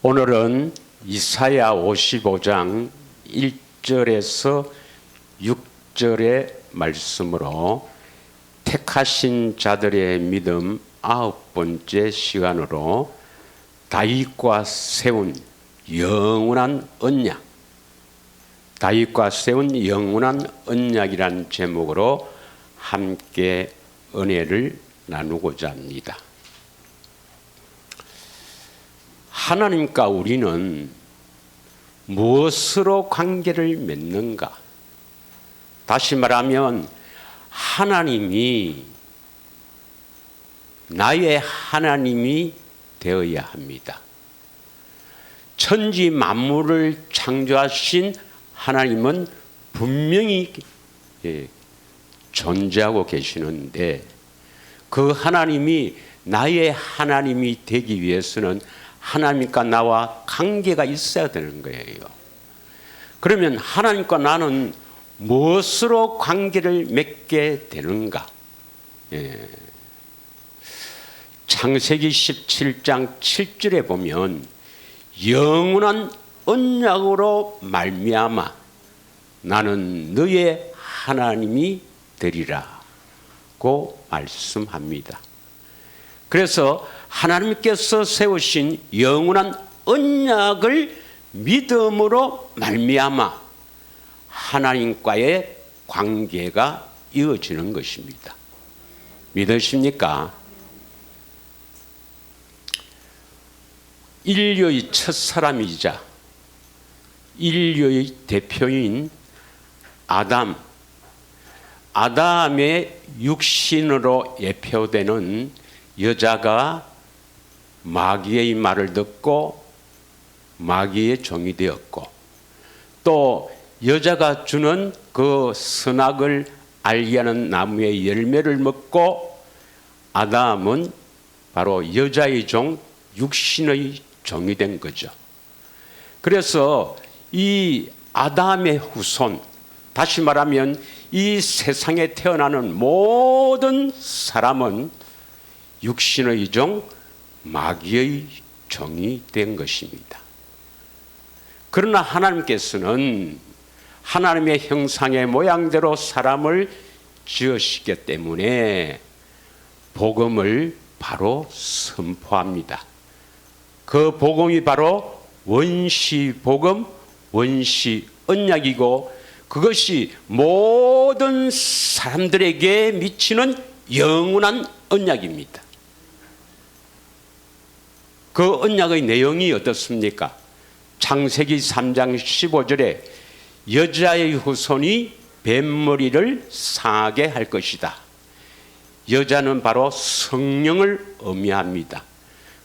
오늘은 이사야 55장 1절에서 6절의 말씀으로 택하신 자들의 믿음 9번째 시간으로 다윗과 세운 영원한 언약, 다윗과 세운 영원한 언약이라는 제목으로 함께 은혜를 나누고자 합니다. 하나님과 우리는 무엇으로 관계를 맺는가? 다시 말하면 하나님이 나의 하나님이 되어야 합니다. 천지 만물을 창조하신 하나님은 분명히 존재하고 계시는데 그 하나님이 나의 하나님이 되기 위해서는 하나님과 나와 관계가 있어야 되는 거예요. 그러면 하나님과 나는 무엇으로 관계를 맺게 되는가? 창세기 17장 7절에 보면 영원한 언약으로 말미암아 나는 너의 하나님이 되리라고 말씀합니다. 그래서 하나님께서 세우신 영원한 언약을 믿음으로 말미암아 하나님과의 관계가 이어지는 것입니다. 믿으십니까? 인류의 첫사람이자 인류의 대표인 아담의 육신으로 예표되는 여자가 마귀의 말을 듣고 마귀의 종이 되었고, 또 여자가 주는 그 선악을 알게 하는 나무의 열매를 먹고 아담은 바로 여자의 종, 육신의 종이 된 거죠. 그래서 이 아담의 후손, 다시 말하면 이 세상에 태어나는 모든 사람은 육신의 종, 마귀의 종이 된 것입니다. 그러나 하나님께서는 하나님의 형상의 모양대로 사람을 지으시기 때문에 복음을 바로 선포합니다. 그 복음이 바로 원시복음, 원시언약이고 그것이 모든 사람들에게 미치는 영원한 언약입니다. 그 언약의 내용이 어떻습니까? 창세기 3장 15절에 여자의 후손이 뱀머리를 상하게 할 것이다. 여자는 바로 성령을 의미합니다.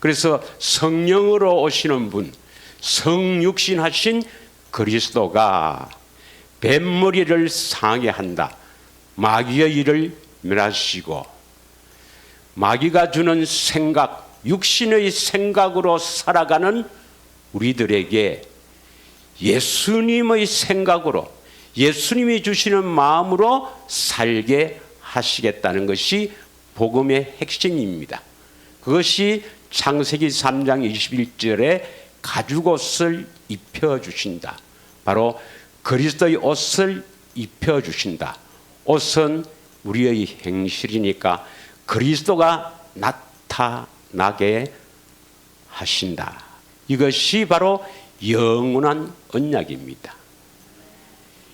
그래서 성령으로 오시는 분, 성육신하신 그리스도가 뱀머리를 상하게 한다. 마귀의 일을 멸하시고 마귀가 주는 생각, 육신의 생각으로 살아가는 우리들에게 예수님의 생각으로, 예수님이 주시는 마음으로 살게 하시겠다는 것이 복음의 핵심입니다. 그것이 창세기 3장 21절에 가죽옷을 입혀주신다. 바로 그리스도의 옷을 입혀주신다. 옷은 우리의 행실이니까 그리스도가 나타나게 하신다. 이것이 바로 영원한 언약입니다.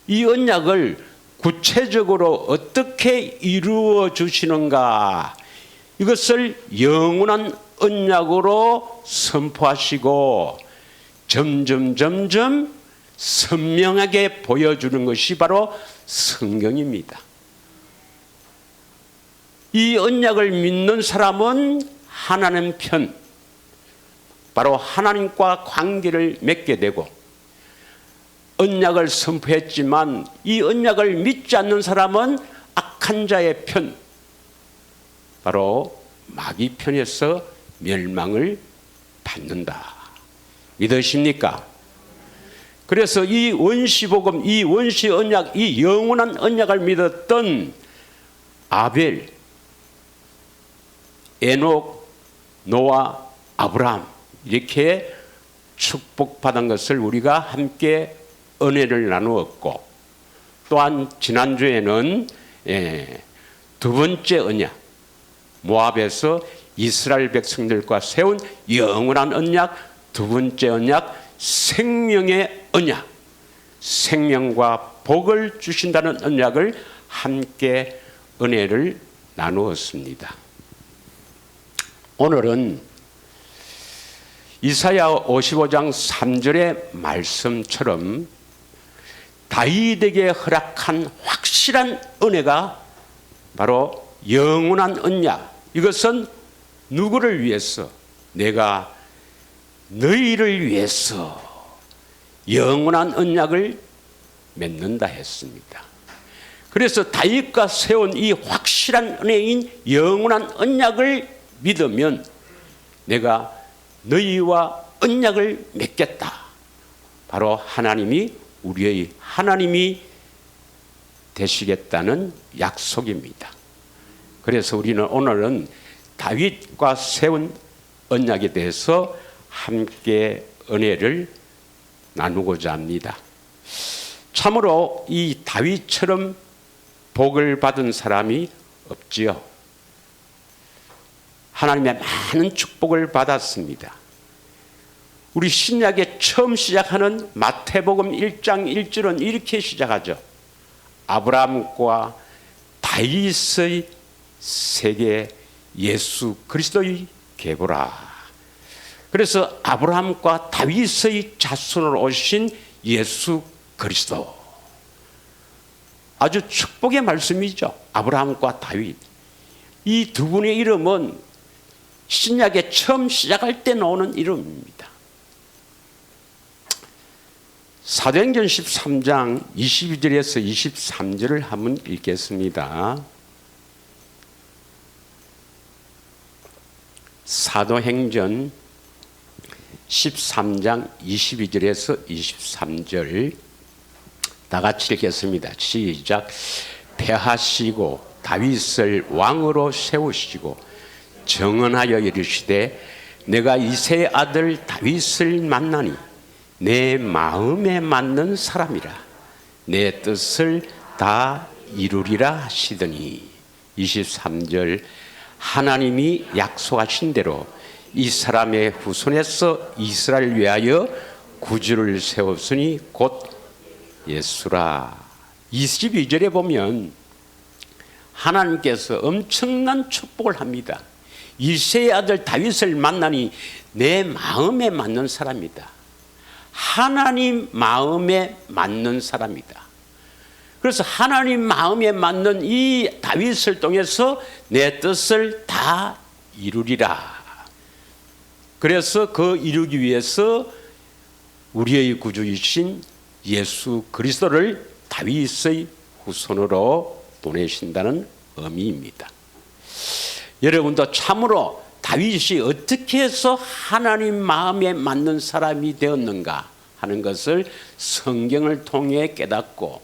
이 언약을 구체적으로 어떻게 이루어 주시는가? 이것을 영원한 언약으로 선포하시고 점점 선명하게 보여주는 것이 바로 성경입니다. 이 언약을 믿는 사람은 하나님 편, 바로 하나님과 관계를 맺게 되고, 언약을 선포했지만 이 언약을 믿지 않는 사람은 악한 자의 편, 바로 마귀 편에서 멸망을 받는다. 믿으십니까? 그래서 이 원시복음, 이 원시언약, 이 영원한 언약을 믿었던 아벨, 에녹, 노아, 아브라함 이렇게 축복받은 것을 우리가 함께 은혜를 나누었고, 또한 지난주에는 두 번째 언약, 모압에서 이스라엘 백성들과 세운 영원한 언약, 두 번째 언약, 생명의 언약, 생명과 복을 주신다는 언약을 함께 은혜를 나누었습니다. 오늘은 이사야 55장 3절의 말씀처럼 다윗에게 허락한 확실한 은혜가 바로 영원한 언약, 이것은 누구를 위해서? 내가 너희를 위해서 영원한 언약을 맺는다 했습니다. 그래서 다윗과 세운 이 확실한 은혜인 영원한 언약을 믿으면 내가 너희와 언약을 맺겠다. 바로 하나님이 우리의 하나님이 되시겠다는 약속입니다. 그래서 우리는 오늘은 다윗과 세운 언약에 대해서 함께 은혜를 나누고자 합니다. 참으로 이 다윗처럼 복을 받은 사람이 없지요. 하나님의 많은 축복을 받았습니다. 우리 신약에 처음 시작하는 마태복음 1장 1절은 이렇게 시작하죠. 아브라함과 다윗의 세계 예수 그리스도의 계보라. 그래서 아브라함과 다윗의 자손으로 오신 예수 그리스도, 아주 축복의 말씀이죠. 아브라함과 다윗, 이 두 분의 이름은 신약에 처음 시작할 때 나오는 이름입니다. 사도행전 13장 22절에서 23절을 한번 읽겠습니다. 사도행전 13장 22절에서 23절 다 같이 읽겠습니다. 시작. 패하시고 다윗을 왕으로 세우시고 정언하여 이르시되 내가 이새의 아들 다윗을 만나니 내 마음에 맞는 사람이라 내 뜻을 다 이루리라 하시더니 23절 하나님이 약속하신 대로 이 사람의 후손에서 이스라엘 위하여 구주를 세웠으니 곧 예수라. 22절에 보면 하나님께서 엄청난 축복을 합니다. 이새의 아들 다윗을 만나니 내 마음에 맞는 사람이다. 하나님 마음에 맞는 사람이다. 그래서 하나님 마음에 맞는 이 다윗을 통해서 내 뜻을 다 이루리라. 그래서 그 이루기 위해서 우리의 구주이신 예수 그리스도를 다윗의 후손으로 보내신다는 의미입니다. 여러분도 참으로 다윗이 어떻게 해서 하나님 마음에 맞는 사람이 되었는가 하는 것을 성경을 통해 깨닫고,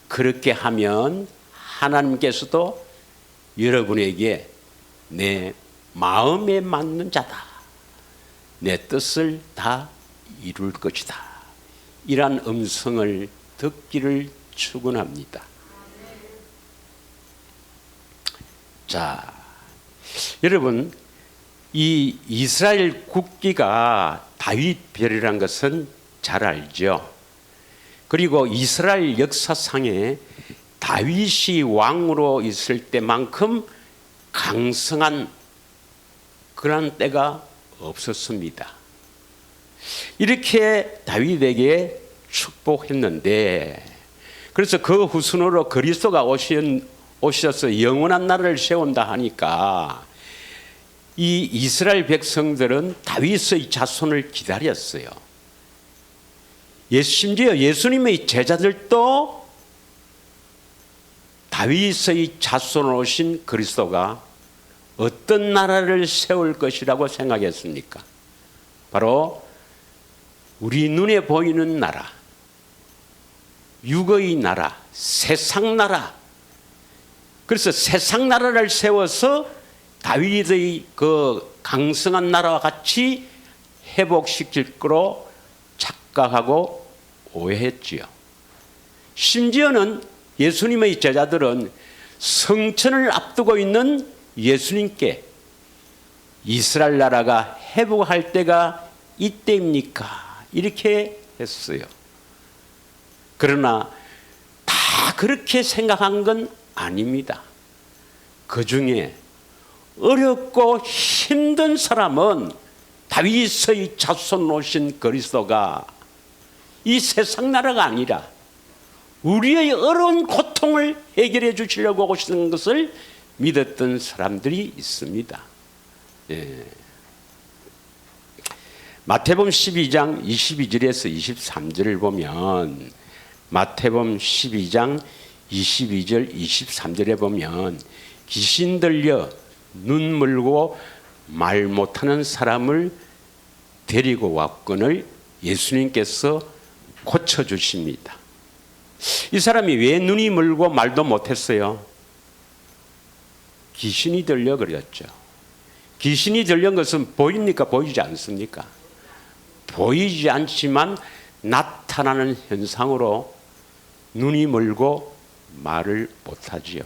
그렇게 하면 하나님께서도 여러분에게 내 마음에 맞는 자다, 내 뜻을 다 이룰 것이다, 이러한 음성을 듣기를 축원합니다. 자, 여러분, 이 이스라엘 국기가 다윗별이라는 것은 잘 알죠. 그리고 이스라엘 역사상에 다윗이 왕으로 있을 때만큼 강성한 그런 때가 없었습니다. 이렇게 다윗에게 축복했는데, 그래서 그 후손으로 그리스도가 오셔서 영원한 나라를 세운다 하니까 이 이스라엘 백성들은 다윗의 자손을 기다렸어요. 심지어 예수님의 제자들도 다윗의 자손으로 오신 그리스도가 어떤 나라를 세울 것이라고 생각했습니까? 바로 우리 눈에 보이는 나라, 육의 나라, 세상 나라. 그래서 세상 나라를 세워서 다윗의 그 강성한 나라와 같이 회복시킬 거로 착각하고 오해했지요. 심지어는 예수님의 제자들은 성천을 앞두고 있는 예수님께 이스라엘 나라가 회복할 때가 이때입니까? 이렇게 했어요. 그러나 다 그렇게 생각한 건 아닙니다. 그 중에 어렵고 힘든 사람은 다윗의 자손 오신 그리스도가 이 세상 나라가 아니라 우리의 어려운 고통을 해결해 주시려고 오시는 것을 믿었던 사람들이 있습니다. 예. 마태복음 12장 22절에서 23절을 보면 마태복음 12장 22절 23절에 보면 귀신 들려 눈 멀고 말 못하는 사람을 데리고 왔건을 예수님께서 고쳐주십니다. 이 사람이 왜 눈이 멀고 말도 못했어요? 귀신이 들려 그랬죠. 귀신이 들린 것은 보입니까? 보이지 않습니까? 보이지 않지만 나타나는 현상으로 눈이 멀고 말을 못하지요.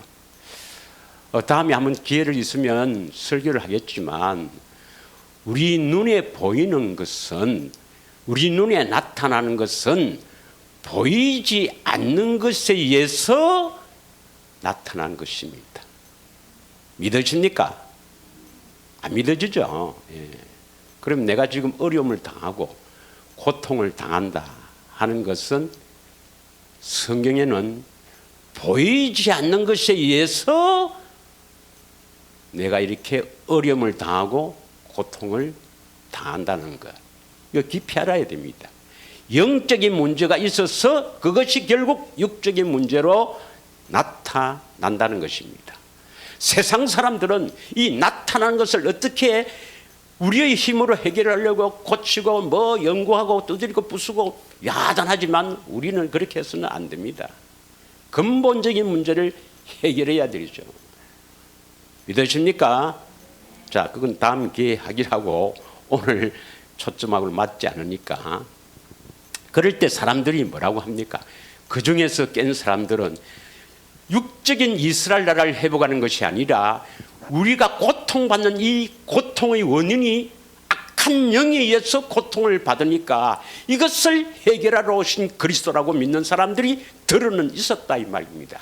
다음에 한번 기회를 있으면 설교를 하겠지만 우리 눈에 보이는 것은, 우리 눈에 나타나는 것은 보이지 않는 것에 의해서 나타난 것입니다. 믿어집니까? 안 믿어지죠. 예. 그럼 내가 지금 어려움을 당하고 고통을 당한다 하는 것은 성경에는 보이지 않는 것에 의해서 내가 이렇게 어려움을 당하고 고통을 당한다는 것, 이거 깊이 알아야 됩니다. 영적인 문제가 있어서 그것이 결국 육적인 문제로 나타난다는 것입니다. 세상 사람들은 이 나타나는 것을 어떻게 우리의 힘으로 해결하려고 고치고 뭐 연구하고 두드리고 부수고 야단하지만 우리는 그렇게 해서는 안 됩니다. 근본적인 문제를 해결해야 되죠. 믿으십니까? 자, 그건 다음 기회에 하기로 하고 오늘 초점하고 맞지 않으니까. 그럴 때 사람들이 뭐라고 합니까? 그 중에서 깬 사람들은 육적인 이스라엘 나라를 회복하는 것이 아니라 우리가 고통받는 이 고통의 원인이 악한 영에 의해서 고통을 받으니까 이것을 해결하러 오신 그리스도라고 믿는 사람들이 들어는 있었다 이 말입니다.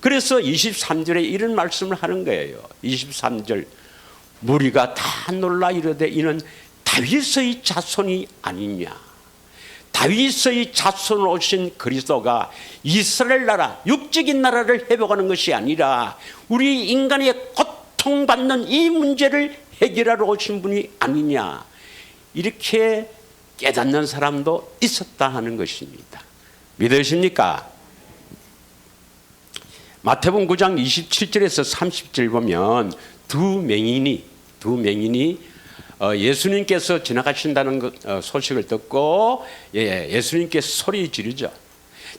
그래서 23절에 이런 말씀을 하는 거예요. 23절, 무리가 다 놀라 이르되 이는 다윗의 자손이 아니냐. 다윗의 자손으로 오신 그리스도가 이스라엘 나라, 육적인 나라를 회복하는 것이 아니라 우리 인간의 고통받는 이 문제를 해결하러 오신 분이 아니냐. 이렇게 깨닫는 사람도 있었다 하는 것입니다. 믿으십니까? 마태복음 9장 27절에서 30절 보면 두 맹인이 예수님께서 지나가신다는 소식을 듣고 예수님께 소리 지르죠.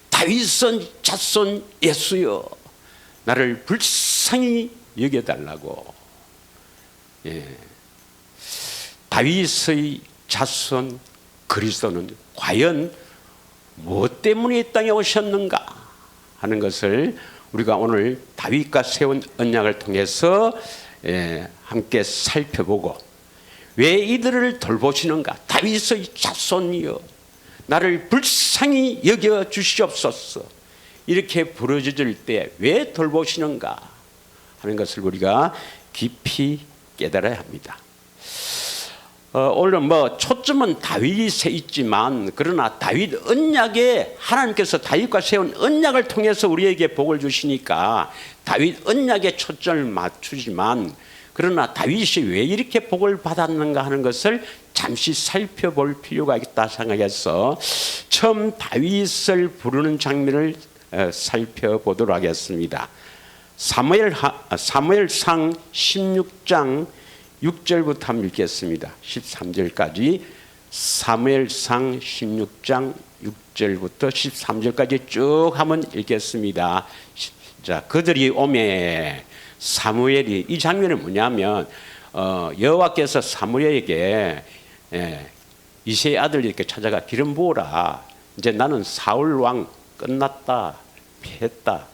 다윗의 자손 예수여, 나를 불쌍히 여겨달라고. 다윗의 자손 그리스도는 과연 무엇 때문에 이 땅에 오셨는가 하는 것을 우리가 오늘 다윗과 세운 언약을 통해서 함께 살펴보고, 왜 이들을 돌보시는가? 다윗의 자손이여, 나를 불쌍히 여겨 주시옵소서. 이렇게 부르짖을 때 왜 돌보시는가 하는 것을 우리가 깊이 깨달아야 합니다. 오늘 초점은 다윗에 있지만, 그러나 다윗 언약에 하나님께서 다윗과 세운 언약을 통해서 우리에게 복을 주시니까 다윗 언약에 초점을 맞추지만, 그러나 다윗이 왜 이렇게 복을 받았는가 하는 것을 잠시 살펴볼 필요가 있다 생각해서 처음 다윗을 부르는 장면을 살펴보도록 하겠습니다. 사무엘상 16장 6절부터 한번 읽겠습니다. 13절까지 사무엘상 16장 6절부터 13절까지 쭉 한번 읽겠습니다. 자, 그들이 오매 사무엘이, 이 장면은 뭐냐면 여호와께서 사무엘에게 이새의 아들 이렇게 찾아가 기름 부어라. 이제 나는 사울 왕 끝났다. 패했다.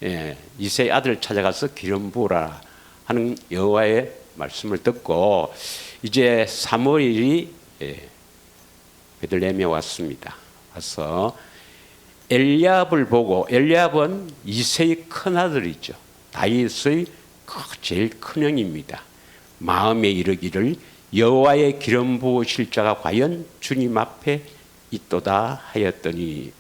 예, 이새의 아들 찾아가서 기름 부어라 하는 여호와의 말씀을 듣고 이제 사무엘이 베들레헴에 왔습니다. 와서 엘리압을 보고, 엘리압은 이새의 큰아들이죠. 다윗의 제일 큰 형입니다. 마음에 이르기를 여호와의 기름 부으실 자가 과연 주님 앞에 있도다 하였더니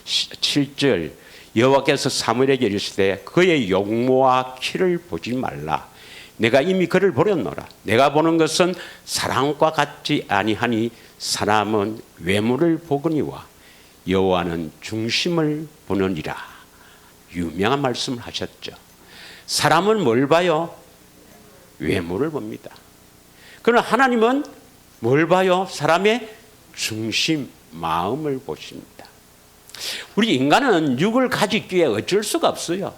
7절 여호와께서 사무엘에게 이르시되 그의 용모와 키를 보지 말라. 내가 이미 그를 보렸노라. 내가 보는 것은 사람과 같지 아니하니 사람은 외모를 보거니와 여호와는 중심을 보느니라. 유명한 말씀을 하셨죠. 사람은 뭘 봐요? 외모를 봅니다. 그러나 하나님은 뭘 봐요? 사람의 중심, 마음을 보십니다. 우리 인간은 육을 가지기에 어쩔 수가 없어요.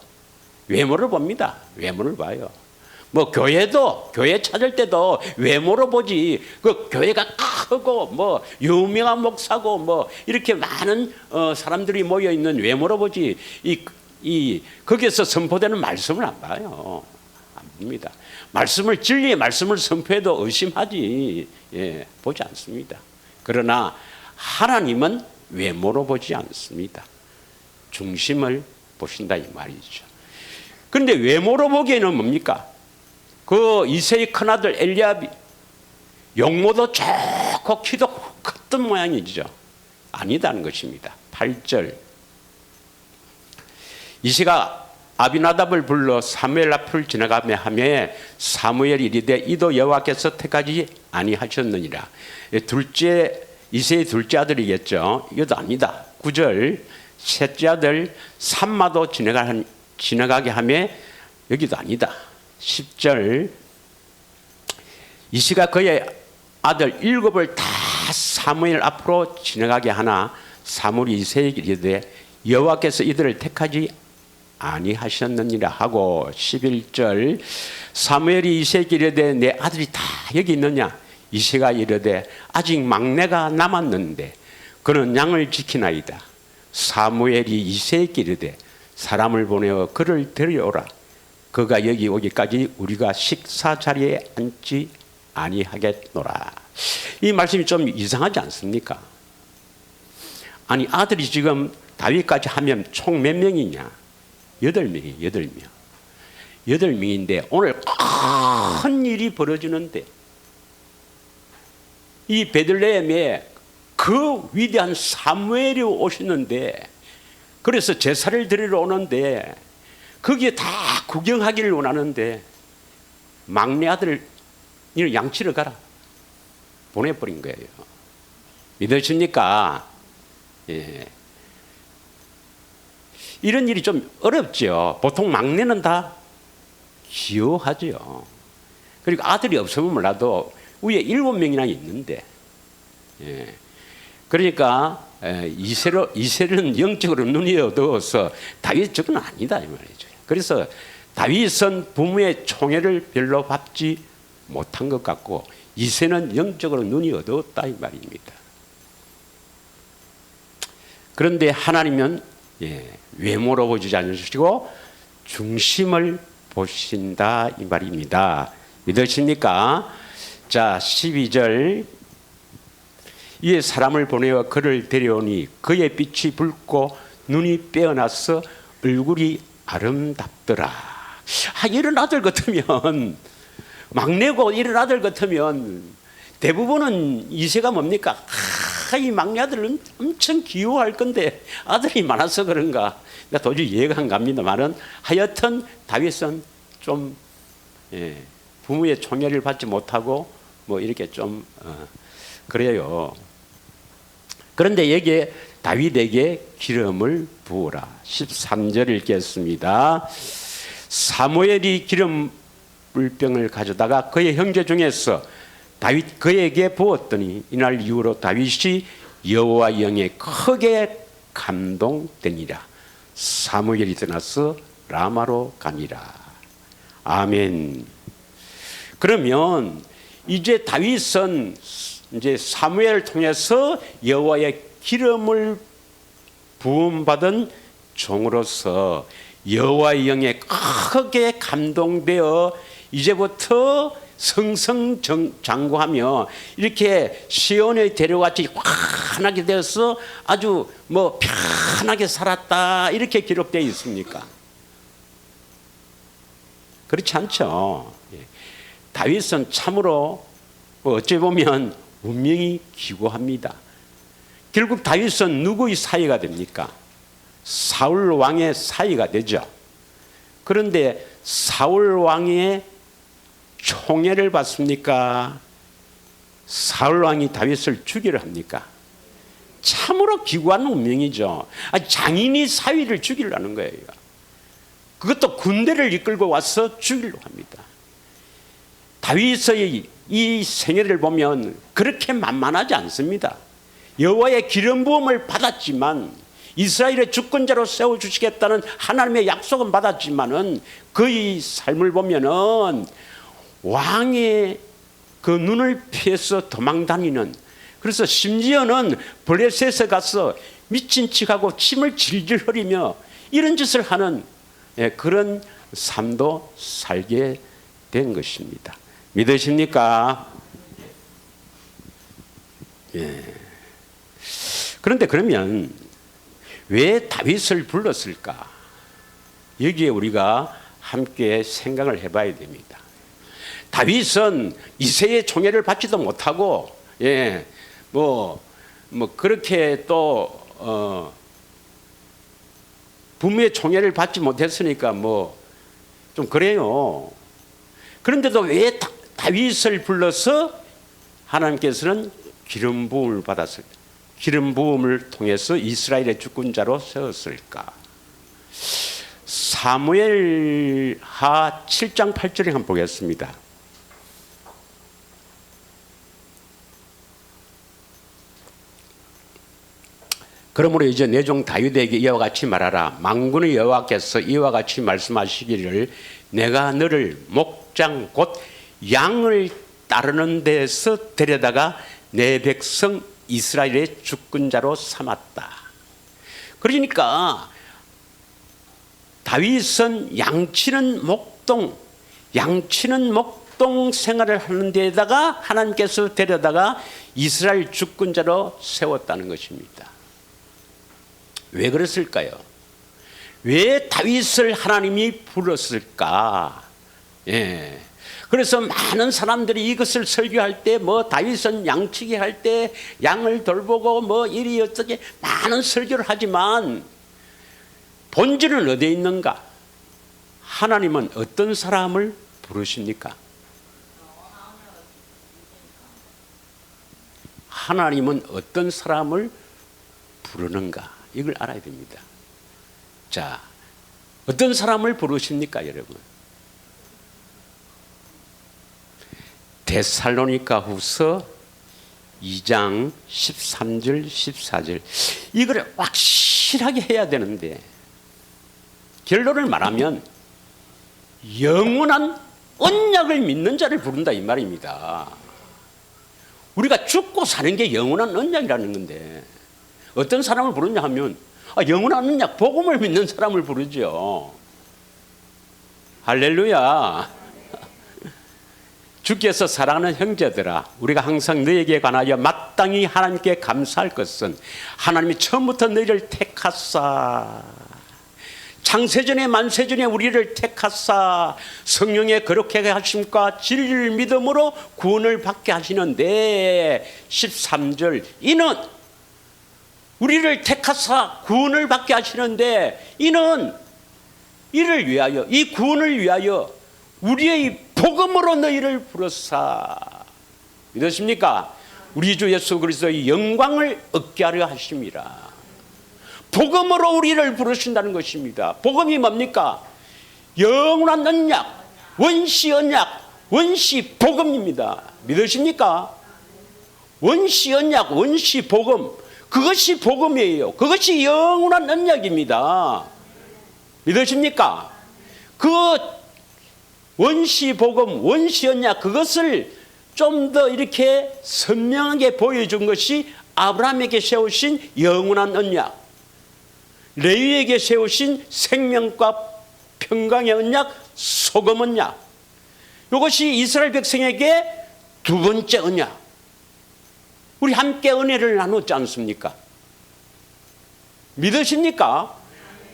외모를 봅니다. 외모를 봐요. 뭐 교회도, 교회 찾을 때도 외모로 보지. 그 교회가 크고 뭐 유명한 목사고 뭐 이렇게 많은 사람들이 모여 있는 외모로 보지. 거기에서 선포되는 말씀을 안 봐요. 안 봅니다. 말씀을, 진리의 말씀을 선포해도 의심하지. 예, 보지 않습니다. 그러나 하나님은 외모로 보지 않습니다. 중심을 보신다 이 말이죠. 그런데 외모로 보기에는 뭡니까? 그 이새의 큰아들 엘리압이 용모도 좋고 키도 컸던 모양이죠. 아니다는 것입니다. 8절 이새가 아비나답을 불러 사무엘 앞을 지나가며 하며 사무엘이 이르되 이도 여호와께서 택하지 아니하셨느니라. 이새의 둘째 아들이겠죠. 이것도 아니다. 9절 셋째 아들 삼마도 지나가게 하며 여기도 아니다. 10절 이새가 그의 아들 7을 다 사무엘 앞으로 지나가게 하나 사무엘이 이새에게 이르되 여호와께서 이들을 택하지 아니하셨느니라 하고 11절 사무엘이 이새에게 이르되 내 아들이 다 여기 있느냐. 이새가 이르되 아직 막내가 남았는데 그는 양을 지키나이다. 사무엘이 이새에게 이르되 사람을 보내어 그를 데려오라. 그가 여기 오기까지 우리가 식사 자리에 앉지 아니하겠노라. 이 말씀이 좀 이상하지 않습니까? 아니 아들이 지금 다윗까지 하면 총 몇 명이냐? 8명이 8명. 8명인데 오늘 큰 일이 벌어지는데 이 베들레헴에 그 위대한 사무엘이 오시는데 그래서 제사를 드리러 오는데 거기에 다 구경하기를 원하는데 막내 아들 양치러 가라 보내버린 거예요. 믿으십니까? 예. 이런 일이 좀 어렵죠. 보통 막내는 다 귀여워하죠. 그리고 아들이 없으면 몰라도 위에 7명이나 있는데, 예. 그러니까 이새는 영적으로 눈이 어두워서 다윗 저건 아니다 이 말이죠. 그래서 다윗은 부모의 총애를 별로 받지 못한 것 같고 이새는 영적으로 눈이 어두웠다 이 말입니다. 그런데 하나님은 외모로 보지 않으시고 중심을 보신다 이 말입니다. 믿으십니까? 자 12절 이에 사람을 보내어 그를 데려오니 그의 빛이 붉고 눈이 빼어나서 얼굴이 아름답더라. 이런 아들 같으면 막내고 이런 아들 같으면 대부분은 이새가 뭡니까? 이 막내 아들은 엄청 귀여워할 건데 아들이 많아서 그런가 도저히 이해가 안 갑니다만은 하여튼 다윗은 좀 부모의 총애를 받지 못하고 뭐 이렇게 좀 그래요. 그런데 여기에 다윗에게 기름을 부으라. 13절 읽겠습니다. 사무엘이 기름 물병을 가져다가 그의 형제 중에서 다윗 그에게 부었더니 이날 이후로 다윗이 여호와 영에 크게 감동되니라. 사무엘이 떠나서 라마로 가니라. 아멘. 그러면 이제 다윗은 이제 사무엘을 통해서 여호와의 기름을 부음받은 종으로서 여호와의 영에 크게 감동되어 이제부터 승승장구하며 이렇게 시온의 대로같이 환하게 되어서 아주 뭐 편하게 살았다 이렇게 기록되어 있습니까? 그렇지 않죠. 다윗은 참으로 어찌 보면 운명이 기구합니다. 결국 다윗은 누구의 사이가 됩니까? 사울 왕의 사이가 되죠. 그런데 사울 왕의 총애를 받습니까? 사울 왕이 다윗을 죽이려 합니까? 참으로 기구한 운명이죠. 장인이 사위를 죽이려는 거예요. 그것도 군대를 이끌고 와서 죽이려고 합니다. 다윗의 이 생애를 보면 그렇게 만만하지 않습니다. 여호와의 기름 부음을 받았지만 이스라엘의 주권자로 세워주시겠다는 하나님의 약속은 받았지만은 그의 삶을 보면은 왕의 그 눈을 피해서 도망다니는, 그래서 심지어는 블레셋에 가서 미친 척하고 침을 질질 흘리며 이런 짓을 하는 그런 삶도 살게 된 것입니다. 믿으십니까? 그런데 그러면 왜 다윗을 불렀을까? 여기에 우리가 함께 생각을 해봐야 됩니다. 다윗은 이새의 총애를 받지도 못하고, 그렇게 또 부모의 총애를 받지 못했으니까 좀 그래요. 그런데도 왜 다윗을 불러서 하나님께서는 기름 부음을 받았을까? 기름 부음을 통해서 이스라엘의 주권자로 세웠을까? 사무엘하 7장 8절에 한번 보겠습니다. 그러므로 이제 내 종 다윗에게 이와 같이 말하라. 만군의 여호와께서 이와 같이 말씀하시기를 내가 너를 목장 곧 양을 따르는 데서 데려다가 내 백성 이스라엘의 주권자로 삼았다. 그러니까 다윗은 양치는 목동 생활을 하는 데에다가 하나님께서 데려다가 이스라엘 주권자로 세웠다는 것입니다. 왜 그랬을까요? 왜 다윗을 하나님이 불렀을까? 그래서 많은 사람들이 이것을 설교할 때 다윗은 양치기 할 때 양을 돌보고 이리 어떻게 많은 설교를 하지만 본질은 어디에 있는가? 하나님은 어떤 사람을 부르십니까? 하나님은 어떤 사람을 부르는가? 이걸 알아야 됩니다. 자, 어떤 사람을 부르십니까, 여러분? 데살로니가 후서 2장 13절 14절 이걸 확실하게 해야 되는데, 결론을 말하면 영원한 언약을 믿는 자를 부른다 이 말입니다. 우리가 죽고 사는 게 영원한 언약이라는 건데 어떤 사람을 부르냐 하면 영원한 언약 복음을 믿는 사람을 부르죠. 할렐루야. 주께서 사랑하는 형제들아, 우리가 항상 너에게 관하여 마땅히 하나님께 감사할 것은 하나님이 처음부터 너희를 택하사 창세전에 만세전에 우리를 택하사 성령의 거룩하게 하심과 진리를 믿음으로 구원을 받게 하시는데 13절 이는 우리를 택하사 구원을 받게 하시는데 이는 이를 위하여 이 구원을 위하여 우리의 복음으로 너희를 부르사. 믿으십니까? 우리 주 예수 그리스도의 영광을 얻게 하려 하심이라. 복음으로 우리를 부르신다는 것입니다. 복음이 뭡니까? 영원한 언약, 원시 언약, 원시 복음입니다. 믿으십니까? 원시 언약, 원시 복음, 그것이 복음이에요. 그것이 영원한 언약입니다. 믿으십니까? 그 원시 복음, 원시 언약, 그것을 좀 더 이렇게 선명하게 보여준 것이 아브라함에게 세우신 영원한 언약, 레위에게 세우신 생명과 평강의 언약, 소금 언약. 이것이 이스라엘 백성에게 두 번째 언약. 우리 함께 은혜를 나눴지 않습니까? 믿으십니까?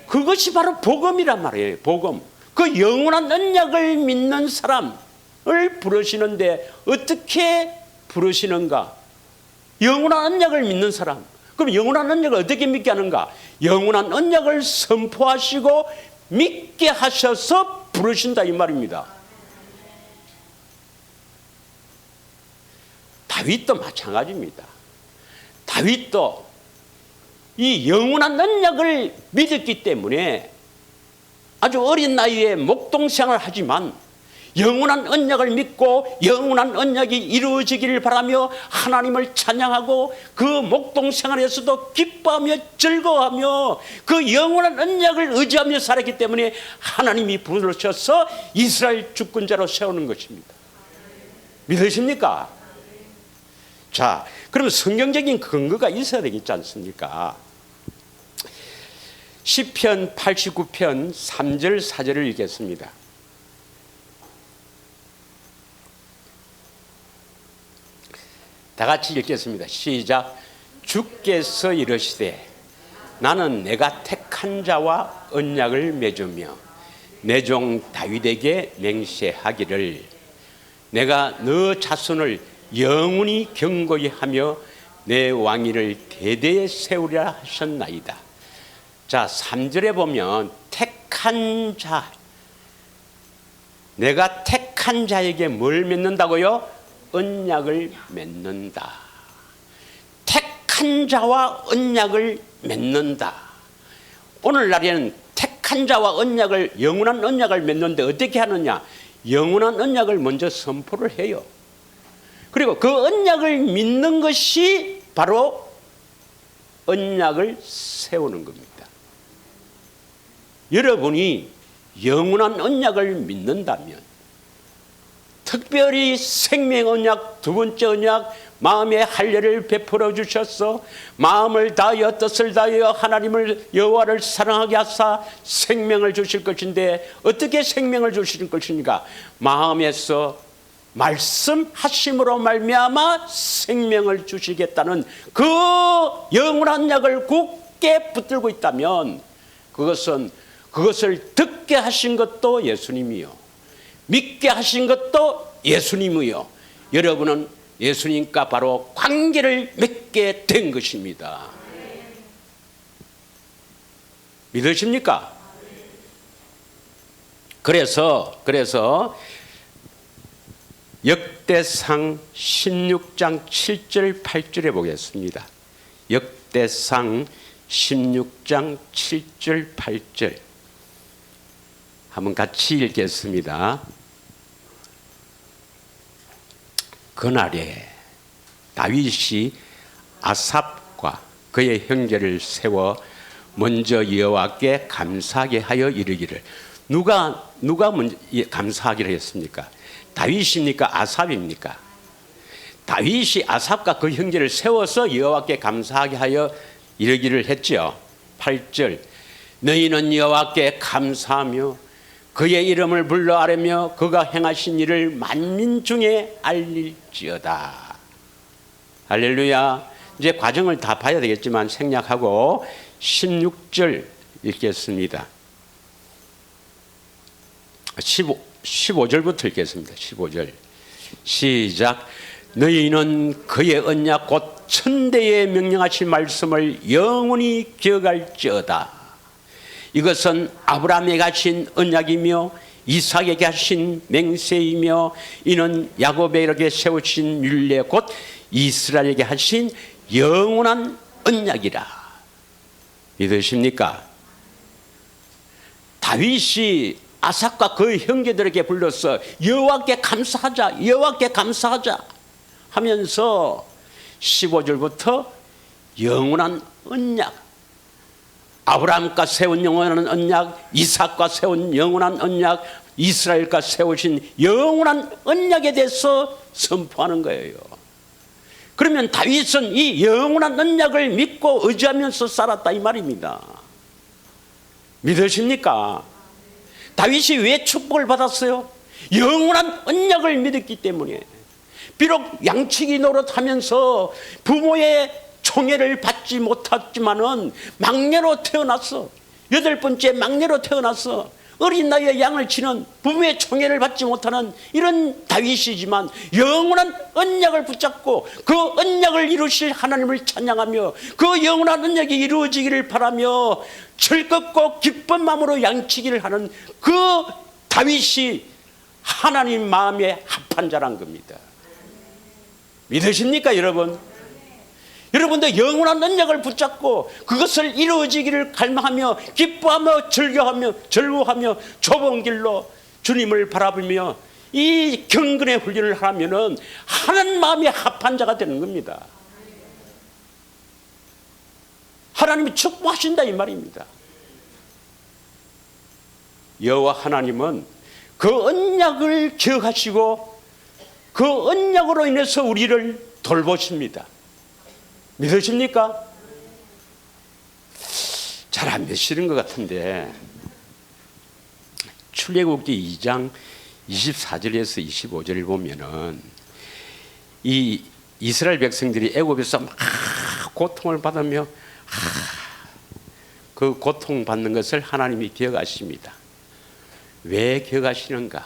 그것이 바로 복음이란 말이에요. 복음. 그 영원한 언약을 믿는 사람을 부르시는데 어떻게 부르시는가? 영원한 언약을 믿는 사람. 그럼 영원한 언약을 어떻게 믿게 하는가? 영원한 언약을 선포하시고 믿게 하셔서 부르신다 이 말입니다. 다윗도 마찬가지입니다. 다윗도 이 영원한 언약을 믿었기 때문에 아주 어린 나이에 목동생활을 하지만 영원한 언약을 믿고 영원한 언약이 이루어지기를 바라며 하나님을 찬양하고 그 목동생활에서도 기뻐하며 즐거워하며 그 영원한 언약을 의지하며 살았기 때문에 하나님이 부르셔서 이스라엘 주권자로 세우는 것입니다. 믿으십니까? 자, 그럼 성경적인 근거가 있어야 되겠지 않습니까? 시편 89편 3절 4절을 읽겠습니다. 다 같이 읽겠습니다. 시작. 주께서 이르시되 나는 내가 택한 자와 언약을 맺으며 내 종 다윗에게 맹세하기를 내가 너 자손을 영원히 경고히 하며 내 왕위를 대대에 세우리라 하셨나이다. 자, 3절에 보면 택한 자, 내가 택한 자에게 뭘 맺는다고요? 언약을 맺는다. 택한 자와 언약을 맺는다. 오늘날에는 택한 자와 언약을, 영원한 언약을 맺는데 어떻게 하느냐? 영원한 언약을 먼저 선포를 해요. 그리고 그 언약을 믿는 것이 바로 언약을 세우는 겁니다. 여러분이 영원한 언약을 믿는다면, 특별히 생명 언약, 두 번째 언약, 마음의 할례를 베풀어 주셔서 마음을 다하여 뜻을 다하여 하나님을 여호와를 사랑하게 하사 생명을 주실 것인데, 어떻게 생명을 주실 것입니까? 마음에서 말씀하심으로 말미암아 생명을 주시겠다는 그 영원한 약을 굳게 붙들고 있다면, 그것을 듣게 하신 것도 예수님이요, 믿게 하신 것도 예수님이요, 여러분은 예수님과 바로 관계를 맺게 된 것입니다. 믿으십니까? 그래서 역대상 16장 7절 8절에 보겠습니다. 역대상 16장 7절 8절 한번 같이 읽겠습니다. 그날에 다윗이 아삽과 그의 형제를 세워 먼저 여호와께 감사하게 하여 이르기를. 누가 먼저 감사하기를 했습니까? 다윗입니까? 아삽입니까? 다윗이 아삽과 그 형제를 세워서 여호와께 감사하게 하여 이르기를 했죠. 8절 너희는 여호와께 감사하며 그의 이름을 불러 아뢰며 그가 행하신 일을 만민 중에 알릴지어다. 할렐루야. 이제 과정을 다 봐야 되겠지만 생략하고 16절 읽겠습니다. 15절부터 읽겠습니다. 15절 시작. 너희는 그의 언약 곧 천대에 명령하신 말씀을 영원히 기억할지어다. 이것은 아브라함에게 하신 언약이며 이삭에게 하신 맹세이며 이는 야곱에게 세우신 율례 곧 이스라엘에게 하신 영원한 언약이라. 믿으십니까? 다윗이 아삭과 그 형제들에게 불러서 여호와께 감사하자, 여호와께 감사하자 하면서 15절부터 영원한 언약, 아브라함과 세운 영원한 언약, 이삭과 세운 영원한 언약, 이스라엘과 세우신 영원한 언약에 대해서 선포하는 거예요. 그러면 다윗은 이 영원한 언약을 믿고 의지하면서 살았다 이 말입니다. 믿으십니까? 다윗이 왜 축복을 받았어요? 영원한 언약을 믿었기 때문에. 비록 양치기 노릇하면서 부모의 총애를 받지 못했지만은 막내로 태어났어. 8번째 막내로 태어났어. 어린 나이에 양을 치는 부모의 총애를 받지 못하는 이런 다윗이지만 영원한 언약을 붙잡고 그 언약을 이루실 하나님을 찬양하며 그 영원한 언약이 이루어지기를 바라며 즐겁고 기쁜 마음으로 양치기를 하는 그 다윗이 하나님 마음에 합한 자란 겁니다. 믿으십니까 여러분? 여러분도 영원한 언약을 붙잡고 그것을 이루어지기를 갈망하며 기뻐하며 즐거워하며 좁은 길로 주님을 바라보며 이 경건의 훈련을 하면은 하나님 마음에 합한 자가 되는 겁니다. 하나님이 축복하신다 이 말입니다. 여호와 하나님은 그 언약을 기억하시고 그 언약으로 인해서 우리를 돌보십니다. 믿으십니까? 잘 안 믿으시는 것 같은데 출애굽기 2장 24절에서 25절을 보면은 이 이스라엘 백성들이 애굽에서 막 고통을 받으며 그 고통받는 것을 하나님이 기억하십니다. 왜 기억하시는가?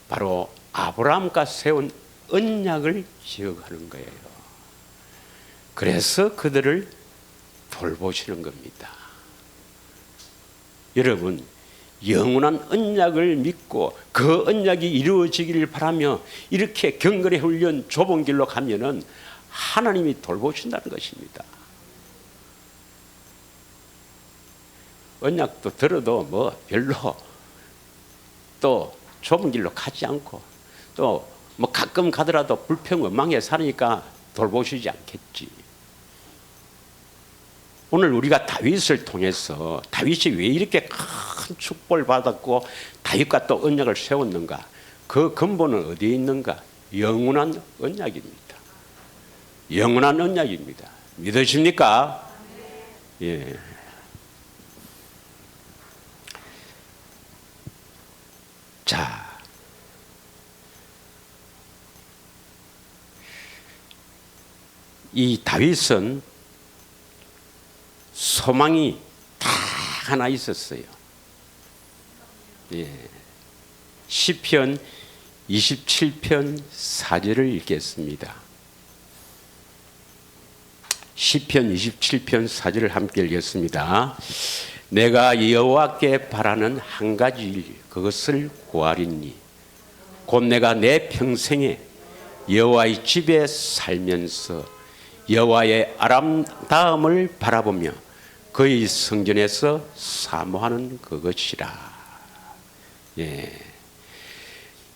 바로 아브라함과 세운 언약을 기억하는 거예요. 그래서 그들을 돌보시는 겁니다. 여러분, 영원한 언약을 믿고 그 언약이 이루어지기를 바라며 이렇게 경건의 훈련 좁은 길로 가면은 하나님이 돌보신다는 것입니다. 언약도 들어도 뭐 별로 또 좁은 길로 가지 않고 또 뭐 가끔 가더라도 불평원망에 사니까 돌보시지 않겠지. 오늘 우리가 다윗을 통해서 다윗이 왜 이렇게 큰 축복을 받았고 다윗과 또 언약을 세웠는가? 그 근본은 어디에 있는가? 영원한 언약입니다. 영원한 언약입니다. 믿으십니까? 예. 자, 이 다윗은 소망이 다 하나 있었어요. 예. 시편 27편 4절을 읽겠습니다. 시편 27편 4절을 함께 읽겠습니다. 내가 여호와께 바라는 한 가지 일 그것을 구하리니 곧 내가 내 평생에 여호와의 집에 살면서 여호와의 아름다움을 바라보며 그의 성전에서 사모하는 그것이라. 예.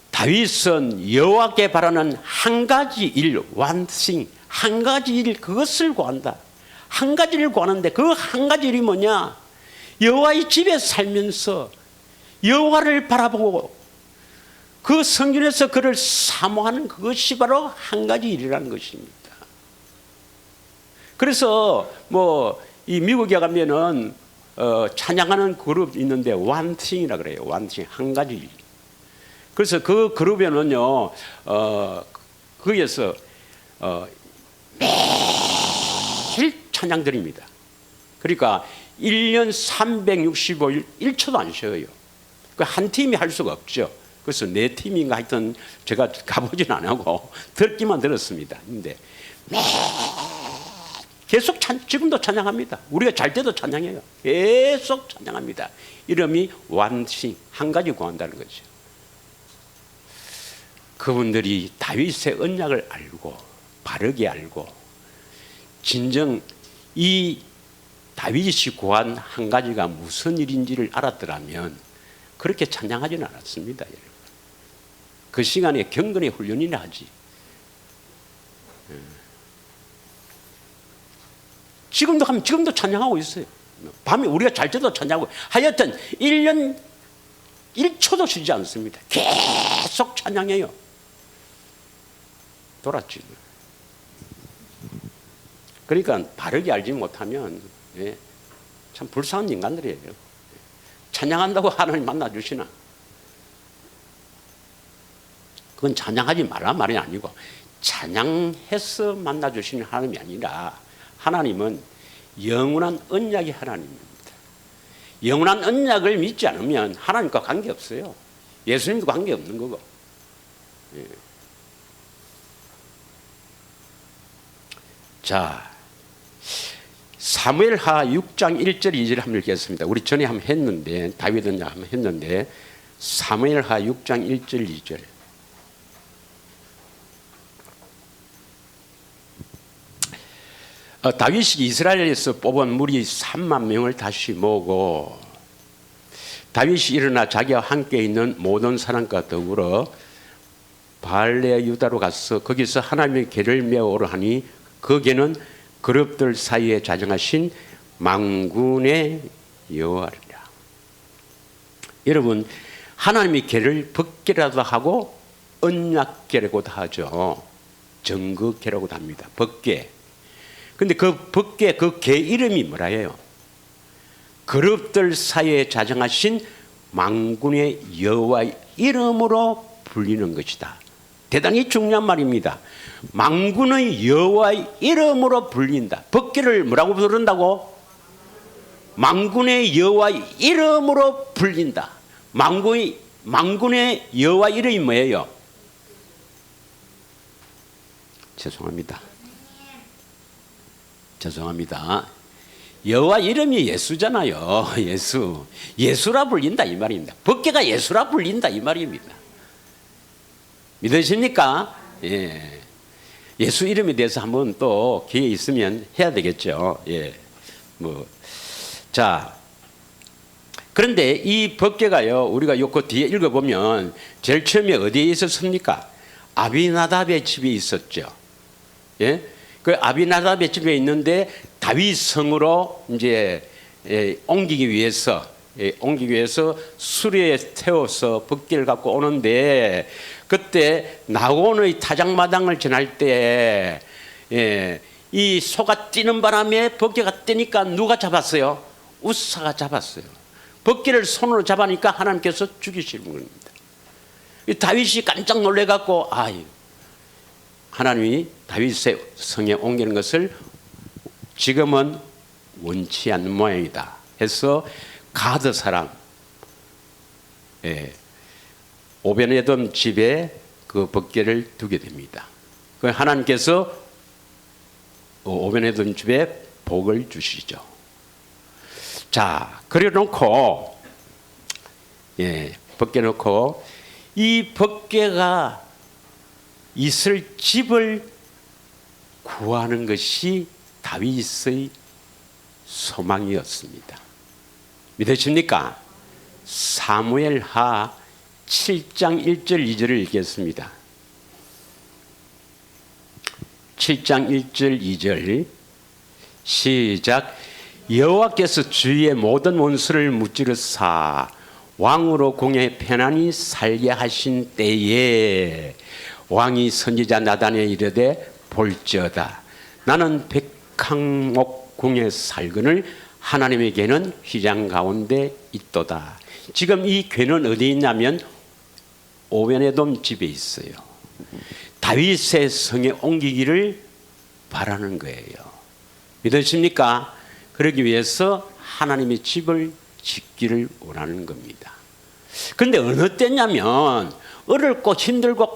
다윗은 여호와께 바라는 한 가지 일, one thing, 한 가지 일 그것을 구한다. 한 가지를 구하는데 그 한 가지 일이 뭐냐? 여호와의 집에 살면서 여호와를 바라보고 그 성전에서 그를 사모하는 그것이 바로 한 가지 일이라는 것입니다. 그래서 뭐 이 미국에 가면은 찬양하는 그룹 있는데 one thing이라 그래요. one thing, 한 가지 일. 그래서 그 그룹에는요, 거기에서 매일 찬양 드립니다. 그러니까 1년 365일 1초도 안 쉬어요. 한 팀이 할 수가 없죠. 그래서 4팀인가 하여튼 제가 가보진 안 하고 듣기만 들었습니다. 근데 계속 지금도 찬양합니다. 우리가 잘 때도 찬양해요. 계속 찬양합니다. 이름이 완싱, 한 가지 구한다는 거죠. 그분들이 다윗의 언약을 알고 바르게 알고 진정 이 다윗이 구한 한 가지가 무슨 일인지를 알았더라면 그렇게 찬양하지는 않았습니다. 여러분. 그 시간에 경건의 훈련이나 하지. 지금도 하면 지금도 찬양하고 있어요. 밤에 우리가 잘 때도 찬양하고 하여튼 1년 1초도 쉬지 않습니다. 계속 찬양해요. 돌았지. 그러니까 바르게 알지 못하면 참 불쌍한 인간들이에요. 찬양한다고 하나님 만나주시나? 그건 찬양하지 말란 말이 아니고 찬양해서 만나주시는 하나님이 아니라 하나님은 영원한 언약의 하나님입니다. 영원한 언약을 믿지 않으면 하나님과 관계없어요. 예수님도 관계없는 거고. 자, 사무엘하 6장 1절 2절 한번 읽겠습니다. 우리 전에 한번 했는데, 다윗 언약 한번 했는데, 사무엘하 6장 1절 2절. 다윗이 이스라엘에서 뽑은 무리 3만 명을 다시 모으고 다윗이 일어나 자기와 함께 있는 모든 사람과 더불어 발레 유다로 가서 거기서 하나님의 궤를 메어오라 하니 그 궤는 그룹들 사이에 자정하신 만군의 여호와리라. 여러분, 하나님의 궤를 법궤라도 하고 언약궤라고도 하죠. 정거궤라고도 합니다. 법궤. 근데 그 법궤, 그 궤 이름이 뭐라예요? 그룹들 사이에 자정하신 만군의 여호와 이름으로 불리는 것이다. 대단히 중요한 말입니다. 만군의 여호와 이름으로 불린다. 법궤를 뭐라고 부른다고? 만군의 여호와 이름으로 불린다. 만군의 여호와 이름이 뭐예요? 죄송합니다. 여호와 이름이 예수잖아요. 예수라 불린다 이 말입니다. 법궤가 예수라 불린다 이 말입니다. 믿으십니까? 예. 예수 이름에 대해서 한번 또 기회 있으면 해야 되겠죠. 예. 자, 그런데 이 법궤가요, 우리가 요거 뒤에 읽어보면 제일 처음에 어디에 있었습니까? 아비나답의 집에 있었죠. 예? 그 아비나답의 집에 있는데 다윗 성으로 이제 옮기기 위해서 수레에 태워서 법궤를 갖고 오는데 그때 나곤의 타작마당을 지날 때 이 소가 뛰는 바람에 법궤가 뛰니까 누가 잡았어요? 우사가 잡았어요. 법궤를 손으로 잡으니까 하나님께서 죽이시는 겁니다. 다윗이 깜짝 놀래갖고 하나님이 다윗의 성에 옮기는 것을 지금은 원치 않는 모양이다 해서 가드 사람 오베네돔 집에 그 법궤를 두게 됩니다. 하나님께서 오베네돔 집에 복을 주시죠. 자, 그래 놓고 법궤 놓고 이 법궤가 있을 집을 구하는 것이 다윗의 소망이었습니다. 믿으십니까? 사무엘하 7장 1절 2절을 읽겠습니다. 7장 1절 2절 시작. 여호와께서 주의 모든 원수를 무찌르사 왕으로 공에 편안히 살게 하신 때에 왕이 선지자 나단에 이르되 볼지어다 나는 백항목 궁에 살거늘 하나님의 궤는 휘장 가운데 있도다. 지금 이 궤는 어디 있냐면 오베네돔 집에 있어요. 다윗의 성에 옮기기를 바라는 거예요. 믿으십니까? 그러기 위해서 하나님의 집을 짓기를 원하는 겁니다. 그런데 어느 때냐면 어렵고 힘들고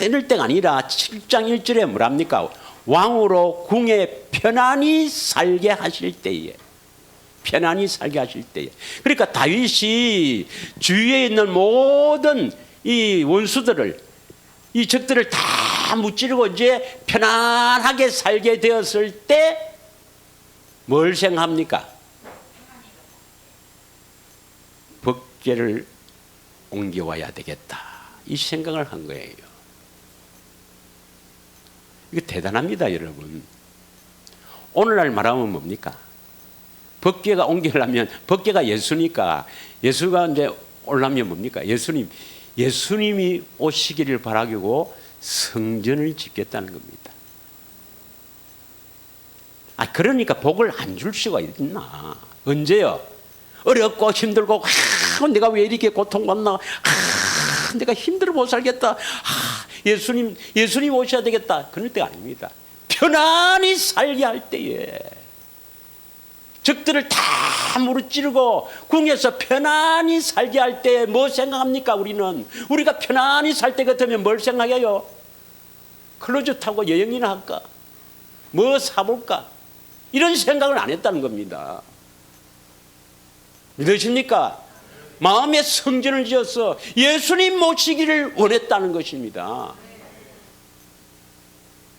이럴 때가 아니라 7장 1절에 뭐랍니까? 왕으로 궁에 편안히 살게 하실 때에, 편안히 살게 하실 때에. 그러니까 다윗이 주위에 있는 모든 이 원수들을, 이 적들을 다 무찌르고 이제 편안하게 살게 되었을 때 뭘 생각합니까? 법궤를 옮겨와야 되겠다, 이 생각을 한 거예요. 이거 대단합니다, 여러분. 오늘날 말하면 뭡니까? 법궤가 옮기려면 법궤가 예수니까 예수가 이제 오려면 뭡니까? 예수님이 오시기를 바라고 성전을 짓겠다는 겁니다. 그러니까 복을 안 줄 수가 있나? 언제요? 어렵고 힘들고 내가 왜 이렇게 고통받나? 내가 힘들어 못 살겠다. 예수님 오셔야 되겠다. 그럴 때가 아닙니다. 편안히 살게 할 때에 적들을 다 무릎찌르고 궁에서 편안히 살게 할 때 뭐 생각합니까? 우리가 편안히 살 때 같으면 뭘 생각해요? 클루즈 타고 여행이나 할까? 뭐 사볼까? 이런 생각을 안 했다는 겁니다. 믿으십니까? 마음의 성전을 지어서 예수님 모시기를 원했다는 것입니다.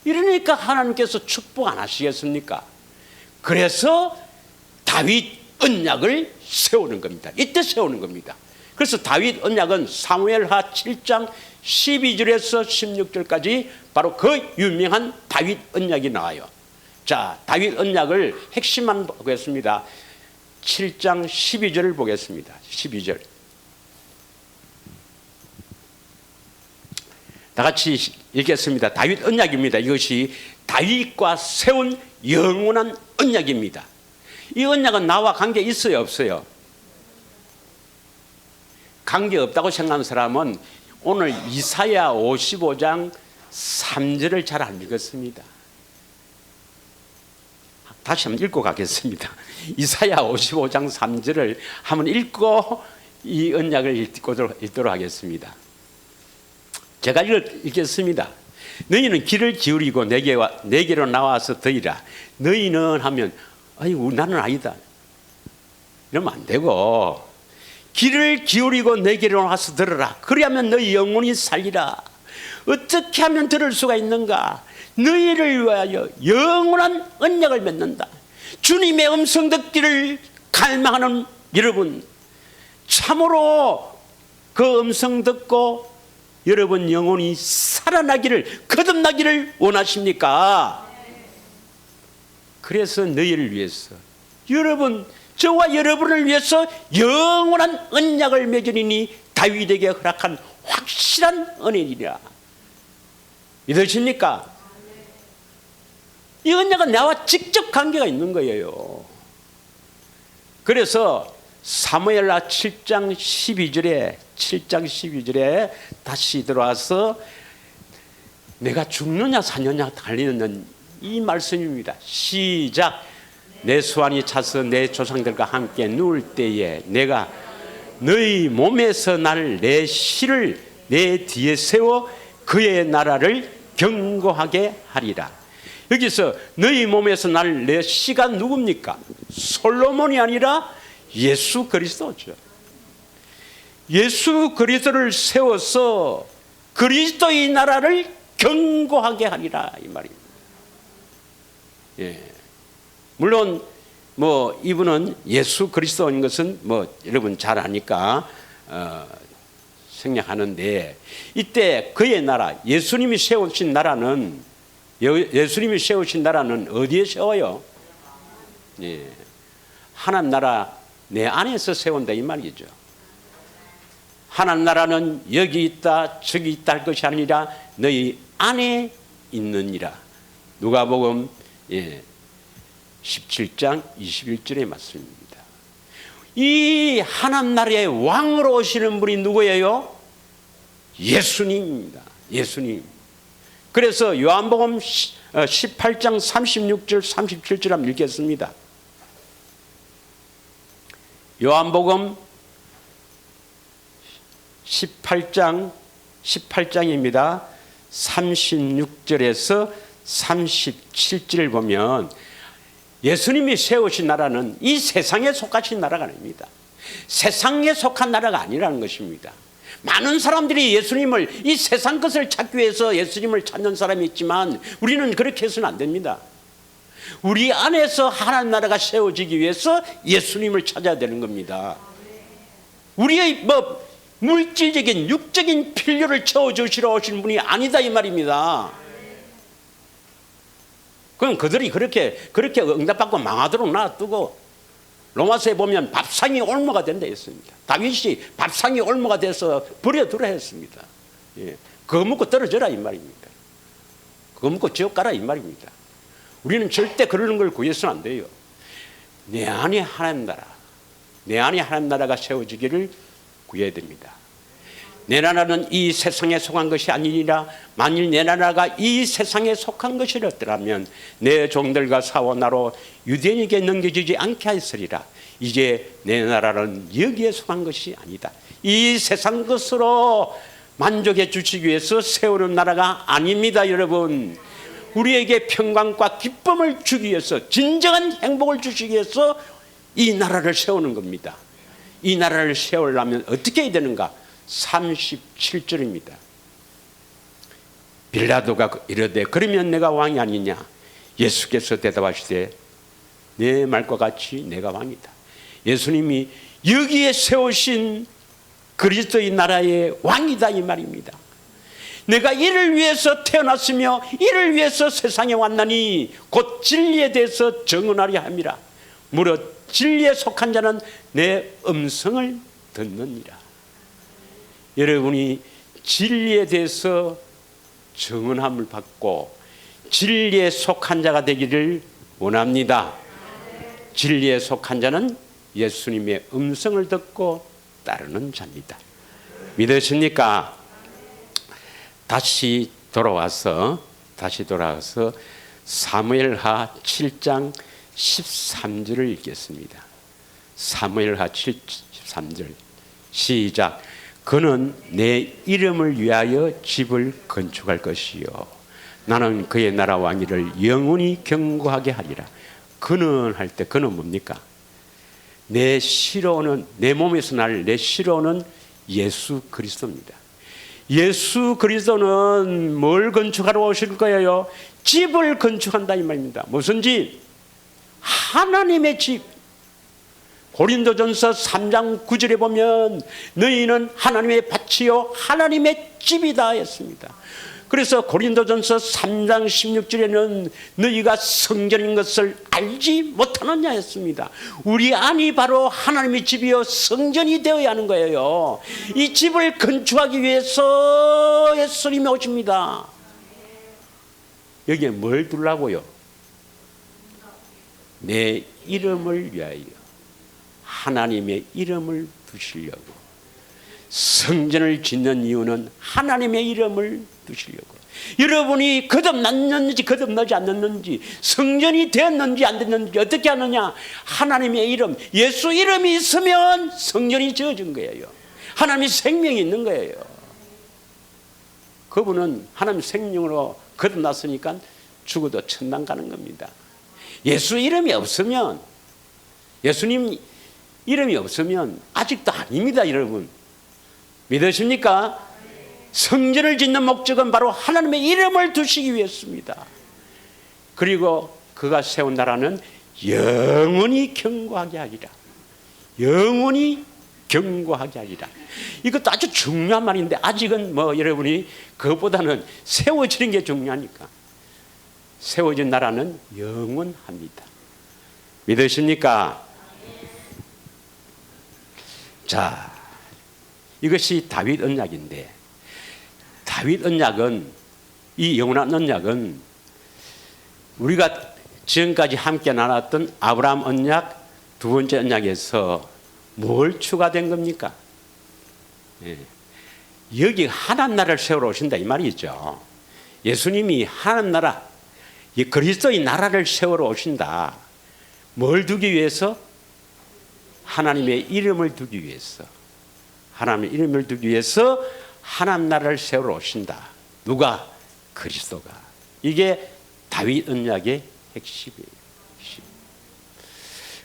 이러니까 하나님께서 축복 안 하시겠습니까? 그래서 다윗 언약을 세우는 겁니다. 이때 세우는 겁니다. 그래서 다윗 언약은 사무엘하 7장 12절에서 16절까지 바로 그 유명한 다윗 언약이 나와요. 자, 다윗 언약을 핵심만 보겠습니다. 7장 12절을 보겠습니다. 12절. 다 같이 읽겠습니다. 다윗 언약입니다. 이것이 다윗과 세운 영원한 언약입니다. 이 언약은 나와 관계 있어요, 없어요? 관계 없다고 생각하는 사람은 오늘 이사야 55장 3절을 잘 안 읽었습니다. 다시 한번 읽고 가겠습니다. 이사야 55장 3절을 한번 읽고 이 언약을 읽도록 하겠습니다. 제가 읽겠습니다. 너희는 귀를 기울이고 내게로 나와서 들으라. 너희는 하면 아이고 나는 아니다. 이러면 안 되고 귀를 기울이고 내게로 나와서 들으라. 그리하면 너희 영혼이 살리라. 어떻게 하면 들을 수가 있는가? 너희를 위하여 영원한 언약을 맺는다. 주님의 음성 듣기를 갈망하는 여러분, 참으로 그 음성 듣고 여러분 영혼이 살아나기를, 거듭나기를 원하십니까? 그래서 너희를 위해서, 저와 여러분을 위해서 영원한 언약을 맺으리니 다윗에게 허락한 확실한 은혜이라. 믿으십니까? 이 언약은 나와 직접 관계가 있는 거예요. 그래서 사무엘하 7장 12절에 다시 들어와서 내가 죽느냐 사느냐 달리는 이 말씀입니다. 시작. 내 수완이 차서 내 조상들과 함께 누울 때에 내가 너희 몸에서 날 내 실을 내 뒤에 세워 그의 나라를 견고하게 하리라. 여기서 너희 몸에서 날 내 씨가 누굽니까? 솔로몬이 아니라 예수 그리스도죠. 예수 그리스도를 세워서 그리스도의 나라를 견고하게 하리라 이 말입니다. 예. 물론 뭐 이분은 예수 그리스도인 것은 뭐 여러분 잘 아니까 생략하는데, 이때 그의 나라, 예수님이 세우신 나라는 어디에 세워요? 예. 하나님 나라 내 안에서 세운다 이 말이죠. 하나님 나라는 여기 있다 저기 있다 할 것이 아니라 너희 안에 있느니라. 누가복음 17장 21절의 말씀입니다. 이 하나님 나라의 왕으로 오시는 분이 누구예요? 예수님입니다. 예수님. 그래서 요한복음 18장 36절 37절 한번 읽겠습니다. 요한복음 18장입니다. 36절에서 37절을 보면 예수님이 세우신 나라는 이 세상에 속하신 나라가 아닙니다. 세상에 속한 나라가 아니라는 것입니다. 많은 사람들이 예수님을, 이 세상 것을 찾기 위해서 예수님을 찾는 사람이 있지만 우리는 그렇게 해서는 안 됩니다. 우리 안에서 하나님 나라가 세워지기 위해서 예수님을 찾아야 되는 겁니다. 우리의 물질적인 육적인 필요를 채워주시러 오신 분이 아니다 이 말입니다. 그럼 그들이 그렇게 응답받고 망하도록 놔두고 로마서에 보면 밥상이 올무가 된다 했습니다. 다윗이 밥상이 올무가 돼서 버려두라 했습니다. 예. 그거 먹고 떨어져라 이 말입니다. 그거 먹고 지옥 가라 이 말입니다. 우리는 절대 그러는 걸 구해서는 안 돼요. 내 안에 하나님 나라, 내 안에 하나님 나라가 세워지기를 구해야 됩니다. 내 나라는 이 세상에 속한 것이 아니니라. 만일 내 나라가 이 세상에 속한 것이었더라면 내 종들과 사워 나로 유대인에게 넘겨지지 않게 하였으리라. 이제 내 나라는 여기에 속한 것이 아니다. 이 세상 것으로 만족해 주시기 위해서 세우는 나라가 아닙니다. 여러분, 우리에게 평강과 기쁨을 주기 위해서, 진정한 행복을 주시기 위해서 이 나라를 세우는 겁니다. 이 나라를 세우려면 어떻게 해야 되는가? 37절입니다. 빌라도가 이르되 그러면 내가 왕이 아니냐? 예수께서 대답하시되 내 말과 같이 내가 왕이다. 예수님이 여기에 세우신 그리스도의 나라의 왕이다 이 말입니다. 내가 이를 위해서 태어났으며 이를 위해서 세상에 왔나니 곧 진리에 대해서 증언하려 함이라. 무릇 진리에 속한 자는 내 음성을 듣느니라. 여러분이 진리에 대해서 증언함을 받고 진리에 속한 자가 되기를 원합니다. 진리에 속한 자는 예수님의 음성을 듣고 따르는 자입니다. 믿으십니까? 다시 돌아와서 사무엘하 7장 13절을 읽겠습니다. 사무엘하 7, 13절 시작. 그는 내 이름을 위하여 집을 건축할 것이요 나는 그의 나라 왕위를 영원히 견고하게 하리라. 그는 할 때 그는 뭡니까? 내 몸에서 날 내 시로는 예수 그리스도입니다. 예수 그리스도는 뭘 건축하러 오실 거예요? 집을 건축한다 이 말입니다. 무슨 집? 하나님의 집. 고린도전서 3장 9절에 보면 너희는 하나님의 밭이요 하나님의 집이다 했습니다. 그래서 고린도전서 3장 16절에는 너희가 성전인 것을 알지 못하느냐 했습니다. 우리 안이 바로 하나님의 집이요 성전이 되어야 하는 거예요. 이 집을 건축하기 위해서 예수님이 오십니다. 여기에 뭘 두려고요? 내 이름을 위하여 하나님의 이름을 두시려고. 성전을 짓는 이유는 하나님의 이름을 두시려고. 여러분이 거듭났는지 거듭나지 않았는지, 성전이 되었는지 안 됐는지 어떻게 하느냐? 하나님의 이름, 예수 이름이 있으면 성전이 지어진 거예요. 하나님의 생명이 있는 거예요. 그분은 하나님 생명으로 거듭났으니까 죽어도 천당 가는 겁니다. 예수 이름이 없으면, 예수님 이름이 없으면 아직도 아닙니다. 여러분 믿으십니까? 성전을 짓는 목적은 바로 하나님의 이름을 두시기 위해서입니다. 그리고 그가 세운 나라는 영원히 견고하게 하리라. 영원히 견고하게 하리라. 이것도 아주 중요한 말인데 아직은 여러분이 그것보다는 세워지는 게 중요하니까. 세워진 나라는 영원합니다. 믿으십니까? 자, 이것이 다윗 언약인데, 다윗 언약은, 이 영원한 언약은 우리가 지금까지 함께 나눴던 아브라함 언약, 두 번째 언약에서 뭘 추가된 겁니까? 여기 하나님 나라를 세우러 오신다 이 말이죠. 예수님이 하나님 나라, 그리스도의 나라를 세우러 오신다. 뭘 두기 위해서? 하나님의 이름을 두기 위해서. 하나님의 이름을 두기 위해서 하나님 나라를 세우러 오신다. 누가? 그리스도가. 이게 다윗 언약의 핵심이에요.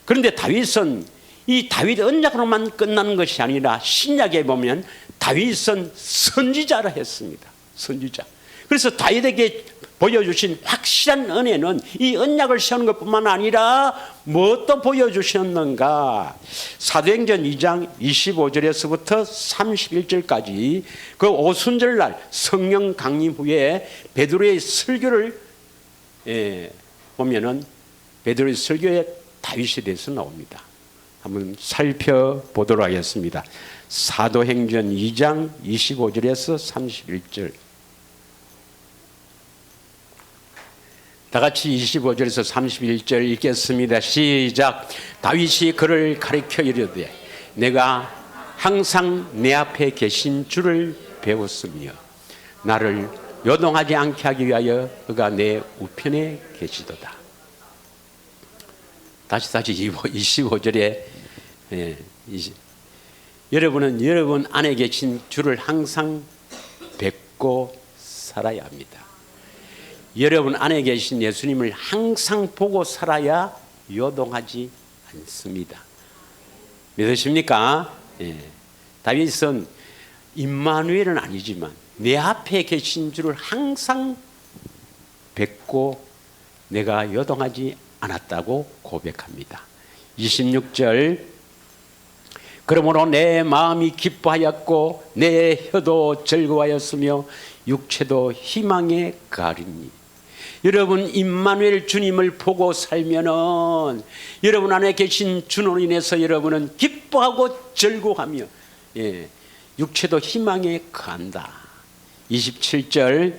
그런데 다윗은 이 다윗 언약으로만 끝나는 것이 아니라 신약에 보면 다윗은 선지자라 했습니다. 선지자. 그래서 다윗에게 보여주신 확실한 은혜는 이 언약을 세우는 것뿐만 아니라 무엇도 보여주셨는가? 사도행전 2장 25절에서부터 31절까지 그 오순절날 성령 강림 후에 베드로의 설교를 보면은 베드로의 설교에 다윗에 대해서 나옵니다. 한번 살펴보도록 하겠습니다. 사도행전 2장 25절에서 31절. 다 같이 25절에서 31절 읽겠습니다. 시작. 다윗이 그를 가리켜 이르되 내가 항상 내 앞에 계신 주를 배웠으며 나를 요동하지 않게 하기 위하여 그가 내 우편에 계시도다. 다시 25절에 여러분은 여러분 안에 계신 주를 항상 뵙고 살아야 합니다. 여러분 안에 계신 예수님을 항상 보고 살아야 요동하지 않습니다. 믿으십니까? 다윗은 임마누엘은 아니지만 내 앞에 계신 주를 항상 뵙고 내가 요동하지 않았다고 고백합니다. 26절. 그러므로 내 마음이 기뻐하였고 내 혀도 즐거워하였으며 육체도 희망에 가리니. 여러분 임마누엘 주님을 보고 살면은 여러분 안에 계신 주로 인해서 여러분은 기뻐하고 즐거워하며 육체도 희망에 간다. 27절.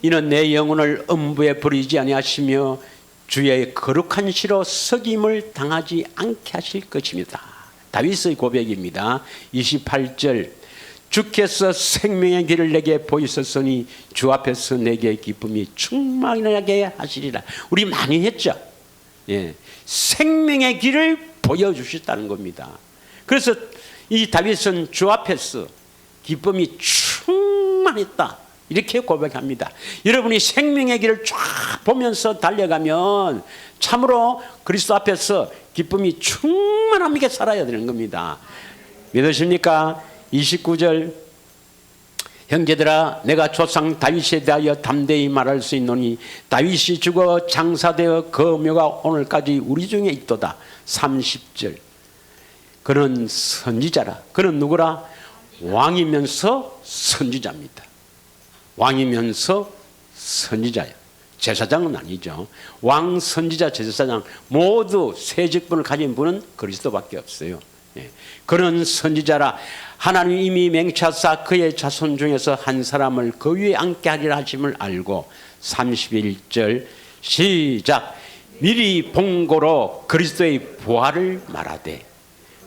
이는 내 영혼을 음부에 버리지 아니하시며 주의 거룩한 시로 석임을 당하지 않게 하실 것입니다. 다윗의 고백입니다. 28절. 주께서 생명의 길을 내게 보이셨으니 주 앞에서 내게 기쁨이 충만하게 하시리라. 우리 많이 했죠. 생명의 길을 보여주셨다는 겁니다. 그래서 이 다윗은 주 앞에서 기쁨이 충만했다 이렇게 고백합니다. 여러분이 생명의 길을 쫙 보면서 달려가면 참으로 그리스도 앞에서 기쁨이 충만하게 살아야 되는 겁니다. 믿으십니까? 29절. 형제들아 내가 조상 다윗에 대하여 담대히 말할 수 있노니 다윗이 죽어 장사되어 그 묘가 오늘까지 우리 중에 있도다. 30절. 그는 선지자라. 그는 누구라? 왕이면서 선지자입니다. 왕이면서 선지자예요. 제사장은 아니죠. 왕, 선지자, 제사장 모두 세 직분을 가진 분은 그리스도밖에 없어요. 그는 선지자라. 하나님 이미 맹차사 그의 자손 중에서 한 사람을 그 위에 앉게 하리라 하심을 알고. 31절 시작. 미리 본고로 그리스도의 부활을 말하되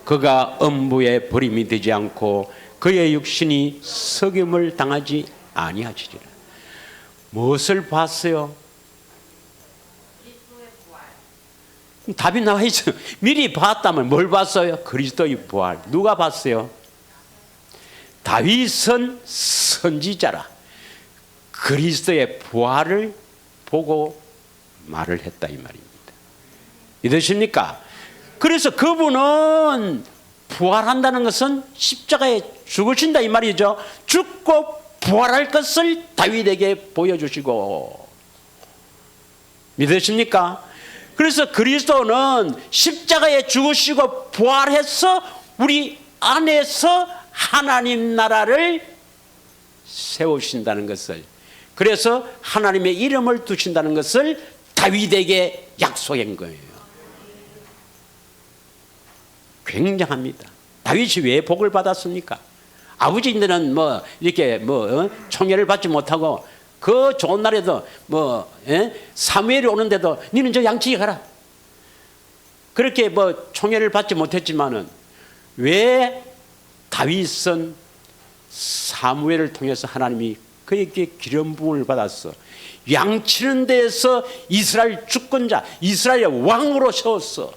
그가 음부에 버림이 되지 않고 그의 육신이 석임을 당하지 아니하시리라. 무엇을 봤어요? 답이 나와 있어요. 미리 봤다면 뭘 봤어요? 그리스도의 부활. 누가 봤어요? 다윗은 선지자라. 그리스도의 부활을 보고 말을 했다 이 말입니다. 믿으십니까? 그래서 그분은 부활한다는 것은 십자가에 죽으신다 이 말이죠. 죽고 부활할 것을 다윗에게 보여주시고. 믿으십니까? 그래서 그리스도는 십자가에 죽으시고 부활해서 우리 안에서 하나님 나라를 세우신다는 것을, 그래서 하나님의 이름을 두신다는 것을 다윗에게 약속한 거예요. 굉장합니다. 다윗이 왜 복을 받았습니까? 아버지들은 이렇게 총애를 받지 못하고 그 좋은 날에도 사무엘이 오는데도 너는 저 양치기 가라. 그렇게 총애를 받지 못했지만은 왜 다윗은 사무엘을 통해서 하나님이 그에게 기름 부음을 받았어. 양치는 데에서 이스라엘 주권자, 이스라엘의 왕으로 세웠어.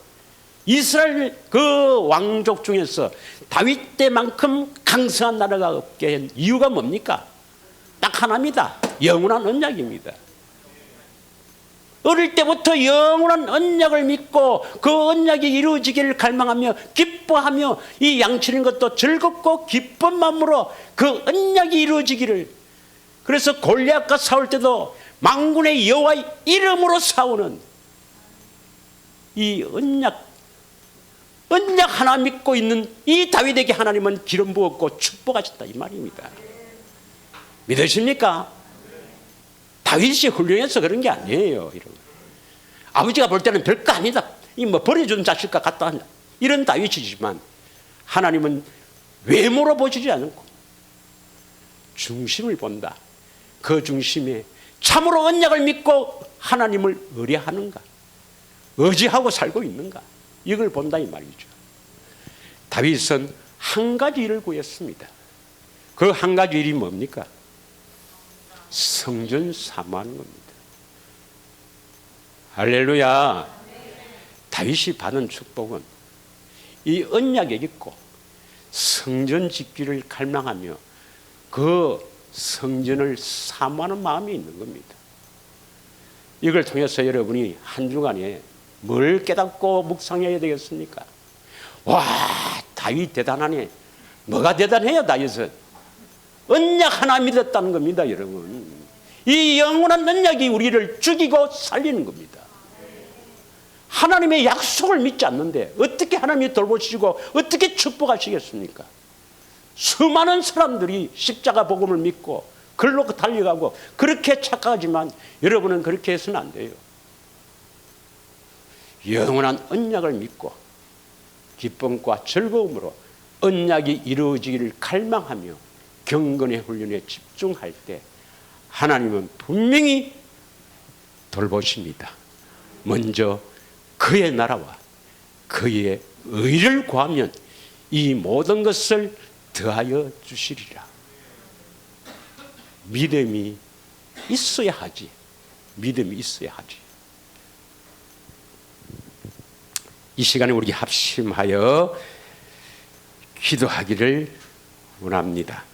이스라엘 그 왕족 중에서 다윗 때만큼 강성한 나라가 없게 한 이유가 뭡니까? 딱 하나입니다. 영원한 언약입니다. 어릴 때부터 영원한 언약을 믿고 그 언약이 이루어지기를 갈망하며 기뻐하며 이 양치는 것도 즐겁고 기쁜 마음으로 그 언약이 이루어지기를. 그래서 골리앗과 싸울 때도 만군의 여호와의 이름으로 싸우는 이 언약 하나 믿고 있는 이 다윗에게 하나님은 기름 부었고 축복하셨다 이 말입니다. 믿으십니까? 다윗이 훌륭해서 그런 게 아니에요. 이런. 아버지가 볼 때는 별거 아니다. 버려준 자식과 같다. 이런 다윗이지만 하나님은 외모로 보시지 않고 중심을 본다. 그 중심에 참으로 언약을 믿고 하나님을 의뢰하는가, 의지하고 살고 있는가, 이걸 본다 이 말이죠. 다윗은 한 가지 일을 구했습니다. 그 한 가지 일이 뭡니까? 성전 사모하는 겁니다. 할렐루야. 다윗이 받은 축복은 이 언약에 있고 성전 짓기를 갈망하며 그 성전을 사모하는 마음이 있는 겁니다. 이걸 통해서 여러분이 한 주간에 뭘 깨닫고 묵상해야 되겠습니까? 와, 다윗 대단하네. 뭐가 대단해요, 다윗은? 언약 하나 믿었다는 겁니다, 여러분. 이 영원한 언약이 우리를 죽이고 살리는 겁니다. 하나님의 약속을 믿지 않는데 어떻게 하나님이 돌보시고 어떻게 축복하시겠습니까? 수많은 사람들이 십자가 복음을 믿고 글로 달려가고 그렇게 착각하지만 여러분은 그렇게 해서는 안 돼요. 영원한 언약을 믿고 기쁨과 즐거움으로 언약이 이루어지기를 갈망하며 경건의 훈련에 집중할 때 하나님은 분명히 돌보십니다. 먼저 그의 나라와 그의 의를 구하면 이 모든 것을 더하여 주시리라. 믿음이 있어야 하지. 믿음이 있어야 하지. 이 시간에 우리 합심하여 기도하기를 원합니다.